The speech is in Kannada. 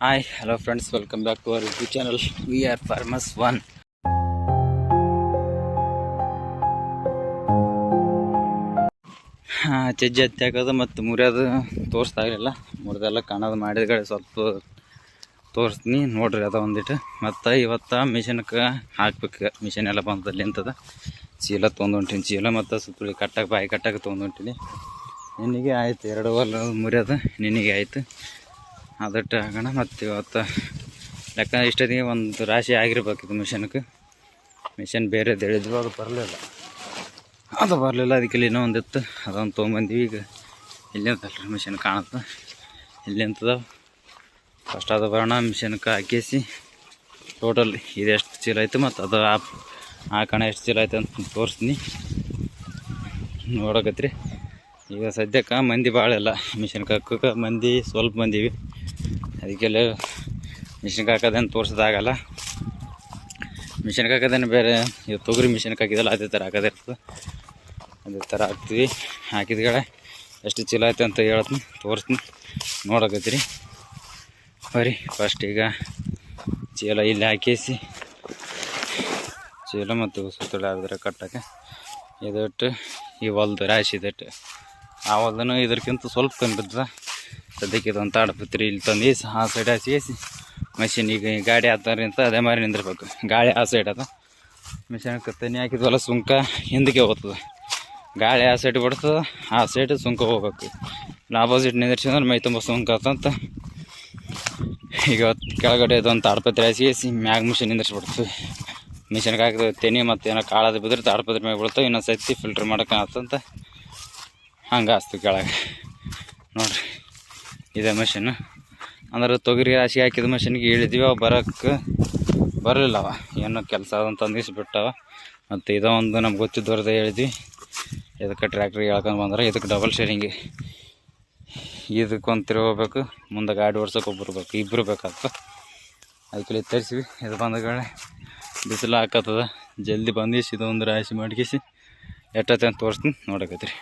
Hi, hello friends, welcome back to our YouTube channel. We are Farmers One. ಚಜ್ಜಿ ಹತ್ತಿ ಹಾಕೋದು ಮತ್ತು ಮುರಿಯೋದು ತೋರಿಸ್ತಾ ಇರಲಿಲ್ಲ. ಮುರಿದೆಲ್ಲ ಕಾಣೋದು ಮಾಡಿದ ಸ್ವಲ್ಪ ತೋರಿಸ್ತೀನಿ ನೋಡ್ರಿ. ಅದ ಒಂದಿಟ್ಟು ಮತ್ತು ಇವತ್ತು ಮಿಷನ್ಗೆ ಹಾಕ್ಬೇಕು. ಮಿಷನ್ ಎಲ್ಲ ಬಂದಲ್ಲಿ ಅಂತದ ಚೀಲ ತೊಗೊಂಡು ಚೀಲ ಮತ್ತು ಸುತ್ತಳಿ ಕಟ್ಟಕ್ಕೆ ಬಾಯಿ ಕಟ್ಟಕ್ಕೆ ತೊಗೊಂಡು ನಿನಗೆ ಆಯ್ತು 2 ಹೊಲ ಮುರಿಯೋದು ನಿನಗೆ ಆಯಿತು. ಅದಟ್ಟು ಹಾಕೋಣ. ಮತ್ತು ಇವತ್ತು ಲೆಕ್ಕ ಇಷ್ಟೊತ್ತಿಗೆ ಒಂದು ರಾಶಿ ಆಗಿರ್ಬೇಕಿತ್ತು. ಮಿಷನ್ ಬೇರೆದು ಹೇಳಿದ್ವು, ಅದು ಬರಲಿಲ್ಲ. ಅದಕ್ಕೆ ಇಲ್ಲಿ ಇನ್ನೂ ಒಂದಿತ್ತು, ಅದೊಂದು ತೊಗೊಂಬಂದ್ವಿ. ಈಗ ಇಲ್ಲಿ ಅಂತಲ್ರಿ ಮಿಷನ್ ಕಾಣುತ್ತೆ, ಇಲ್ಲಿ ಅಂತದ. ಫಸ್ಟ್ ಅದು ಬರೋಣ, ಮಿಷನ್ಗೆ ಹಾಕಿಸಿ ಟೋಟಲ್ ಇದು ಎಷ್ಟು ಚೀಲ ಆಯಿತು ಮತ್ತು ಅದು ಹಾಕೋಣ ಎಷ್ಟು ಚೀಲ ಆಯ್ತು ಅಂತ ತೋರಿಸ್ತೀನಿ, ನೋಡಕತ್ರಿ. ಈಗ ಸದ್ಯಕ್ಕೆ ಮಂದಿ ಭಾಳ ಇಲ್ಲ, ಮಿಷನ್ಗೆ ಹಾಕೋಕೆ ಮಂದಿ ಸ್ವಲ್ಪ ಬಂದೀವಿ. ಅದಕ್ಕೆಲ್ಲ ಮಿಷನ್ಗೆ ಹಾಕೋದೇನು ತೋರಿಸೋದಾಗಲ್ಲ. ಮಿಷನ್ಗೆ ಹಾಕೋದೇನು ಬೇರೆ, ಇದು ತೊಗರಿ ಮಿಷನ್ಗೆ ಹಾಕಿದಲ್ಲ ಅದೇ ಥರ ಹಾಕೋದಿರ್ತದೆ. ಅದೇ ಥರ ಹಾಕ್ತೀವಿ. ಹಾಕಿದ್ಗಳ ಎಷ್ಟು ಚೀಲ ಆಯ್ತು ಅಂತ ಹೇಳ್ತೀನಿ, ತೋರಿಸ್ತೀನಿ, ನೋಡಕತ್ತೀರಿ ಬರೀ. ಫಸ್ಟ್ ಈಗ ಚೀಲ ಇಲ್ಲಿ ಹಾಕಿಸಿ ಚೀಲ ಮತ್ತು ಸುತ್ತಳೆ ಆಗಿದ್ರೆ ಕಟ್ಟಕ್ಕೆ ಇದಟ್ಟು ಈ ಹೊಲ್ದು ರಾಶಿ ಇದಟ್ಟು ಆ ಹೊಲ್ದೂ ಇದಕ್ಕಿಂತ ಸ್ವಲ್ಪ ಕಮ್ಮಿ ಬಿದ್ದದ. ಸದ್ಯಕ್ಕೆ ಇದೊಂದು ತಾಡಪತ್ರಿ ಇಲ್ಲಿ ತಂದು ಆ ಸೈಡ್ ಹಾಸಿಸಿ ಮಿಷಿನ್ ಈಗ ಗಾಡಿ ಹಾಕ್ತಾರೆ ಅಂತ ಅದೇ ಮಾರಿ ನಿಂದಿರ್ಬೇಕು. ಗಾಳಿ ಆ ಸೈಡ್ ಅದ, ಮಿಷನ್ಗೆ ತನಿ ಹಾಕಿದ್ವಲ್ಲ ಸುಂಕ ಹಿಂದಕ್ಕೆ ಹೋಗ್ತದೆ. ಗಾಳಿ ಆ ಸೈಡ್ ಬಿಡ್ತದೆ, ಆ ಸೈಡ್ ಸುಂಕ ಹೋಗ್ಬೇಕು. ಇಲ್ಲ ಆಪೋಸಿಟ್ ನಿಂದಿರ್ಸಿದ್ರೆ ಮೈ ತುಂಬ ಸುಂಕ ಆತಂತ ಈಗ ಕೆಳಗಡೆ ಇದೊಂದು ತಾಡ್ಪತ್ರಿ ಹಾಸಿಸಿ ಮ್ಯಾಗ ಮಿಷನ್ ನಿಂದಿರ್ಸ್ಬಿಡ್ತೀವಿ. ಮಿಷನ್ಗೆ ಹಾಕಿದ ತೆನಿ ಮತ್ತು ಏನೋ ಕಾಳದು ಬಿದ್ರೆ ತಾಡ್ಪತ್ರಿ ಮ್ಯಾಗ ಬಿಡ್ತಾವೆ. ಇನ್ನೊಂದು ಸತಿ ಫಿಲ್ಟ್ರ್ ಮಾಡೋಕೆ ಆತಂತ ಹಂಗೆ ಹಾಸ್ತೀವಿ ಕೆಳಗೆ. ನೋಡಿರಿ ಇದೇ ಮಿಷನ್. ಅಂದ್ರೆ ತೊಗರಿ ರಾಶಿ ಹಾಕಿದ ಮಿಷನ್ಗೆ ಇಳಿದೀವಿ, ಅವು ಬರಲಿಲ್ಲ. ಏನೋ ಕೆಲಸ ಅದಂತ ಅಂದಿಸ್ಬಿಟ್ಟವ. ಮತ್ತು ಇದೋ ಒಂದು ನಮ್ಗೆ ಗೊತ್ತಿದ್ದವ್ರದ್ದು ಹೇಳಿದ್ವಿ. ಇದಕ್ಕೆ ಟ್ರ್ಯಾಕ್ಟ್ರಿಗೆ ಹೇಳ್ಕೊಂಡು ಬಂದ್ರೆ ಇದಕ್ಕೆ ಡಬಲ್ ಶೇರಿಂಗ್, ಇದಕ್ಕೊಂದು ತಿರುಗಬೇಕು, ಮುಂದೆ ಗಾಡಿ ಓಡ್ಸೋಕೆ ಇಬ್ಬರು ಬೇಕಾಗ್ತದೆ. ಅದಕ್ಕೆ ತರಿಸಿವಿ. ಇದು ಬಂದಗಳೇ ಬಿಸಿಲು ಹಾಕತ್ತದ, ಜಲ್ದಿ ಬಂದಿಸಿ ಇದೊಂದು ರಾಶಿ ಮಾಡ್ಕಿಸಿ ಎಷ್ಟೈತೆ ಅಂತ ತೋರಿಸ್ತೀನಿ, ನೋಡಕತ್ತೀರಿ.